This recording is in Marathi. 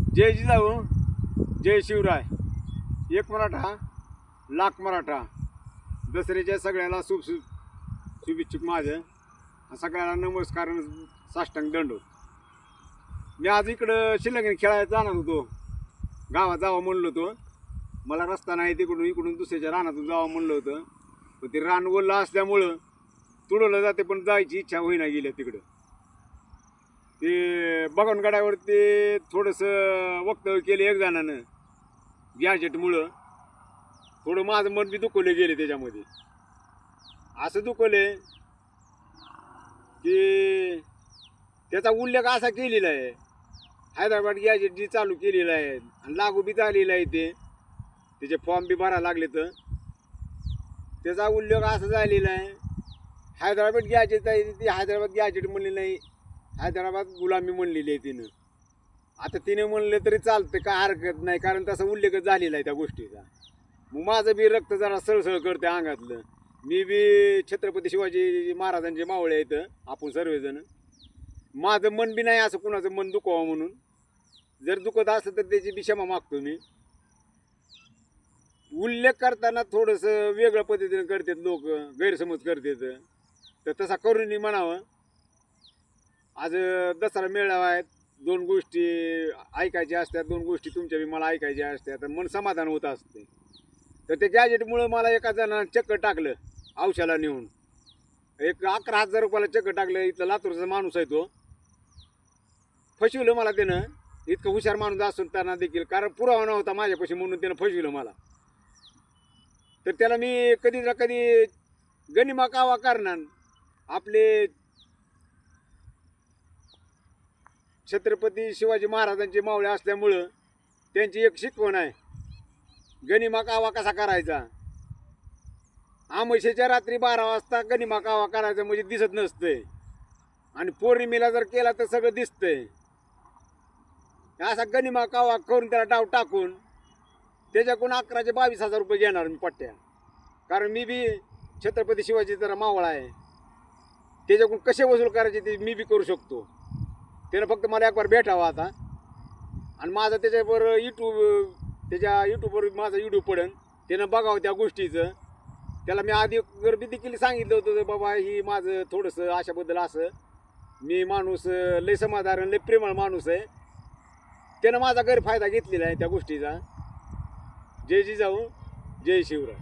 जय जिजाऊ जय शिवराय. एक मराठा लाख मराठा. दसऱ्याच्या सगळ्याला शुभेच्छुक माझं. सगळ्याला नमस्कार साष्टांग दंडवत. मी आज इकडं शिल्लक खेळायला जाणार होतो. गावात जावं म्हणलं होतं. मला रस्ता नाही तिकडून इकडून दुसऱ्याच्या रानातून जावं म्हणलं होतं. पण ते रान ओलं असल्यामुळं तुडवलं जाते, पण जायची इच्छा होईना गेल्या तिकडं. ते बगनगडावर ते थोडंसं वक्तव्य केलं एक जणानं गॅजेटमुळं. थोडं माझं मन बी दुखवले गेले त्याच्यामध्ये. असं दुखवले की त्याचा उल्लेख असा केलेला आहे, हैदराबाद गॅजेट जी चालू केलेलं आहे आणि लागू बी झालेलं आहे. त्याचे फॉर्म बी भरायला लागले तर त्याचा उल्लेख असा झालेला आहे. हैदराबाद गॅजेट आहे ती हैदराबाद गॅजेट म्हणली नाही, हैदराबाद गुलामी म्हणलेली आहे तिनं. आता तिने म्हणलं तरी चालतं, काय हरकत नाही, कारण तसा उल्लेखच झालेला आहे त्या गोष्टीचा. मग माझं बी रक्त जरा सळसळ करते अंगातलं. मी बी छत्रपती शिवाजी महाराजांचे मावळे आहेत आपण सर्वजण. माझं मन बी नाही असं कुणाचं मन दुखावं म्हणून. जर दुखत असलं तर त्याची बी क्षमा मागतो मी. उल्लेख करताना थोडंसं वेगळ्या पद्धतीने करतात लोक, गैरसमज करतात. तर तसा करून म्हणावं. आज दसरा मेळावा आहेत, दोन गोष्टी ऐकायच्या असतात, दोन गोष्टी तुमच्या बी मला ऐकायच्या असतात, मन समाधान होत असते. तर ते गॅजेटमुळं मला एका जणानं चक्कर टाकलं औषधाला नेऊन. एक 11,000 रुपयाला चक्कर टाकलं. इथला लातूरचा माणूस आहे तो. फसविलं मला त्यानं. इतकं हुशार माणूस असून त्यांना देखील, कारण पुरावा नव्हता माझ्यापाशी म्हणून त्यानं फसविलं मला. तर त्याला मी कधी ना कधी गनिमा कावा करणार. आपले छत्रपती शिवाजी महाराजांचे मावळे असल्यामुळं त्यांची एक शिकवण आहे, गनिमा कावा कसा करायचा. आमोशेच्या रात्री 12 वाजता गनिमा कावा करायचा म्हणजे दिसत नसतंय, आणि पौर्णिमेला जर केला तर सगळं दिसतंय. असा गनिमा कावा करून त्याला डाव टाकून त्याच्याकडून 11,000 ते 22,000 रुपये घेणार मी पट्ट्या. कारण मी बी छत्रपती शिवाजी जरा मावळा आहे. त्याच्याकडून कसे वसूल करायचे ते मी बी करू शकतो. त्यानं फक्त मला एक बार भेटावं आता. आणि माझं त्याच्यावर यूट्यूबवर माझा व्हिडिओ पडेल, त्यानं बघावं त्या गोष्टीचं. त्याला मी आधी बी देखील सांगितलं होतं, बाबा ही माझं थोडंसं अशाबद्दल असं. मी माणूस लय समाधान लय प्रेमळ माणूस आहे. त्यानं माझा गैरफायदा घेतलेला आहे त्या गोष्टीचा. जय जिजाऊ जय शिवराय.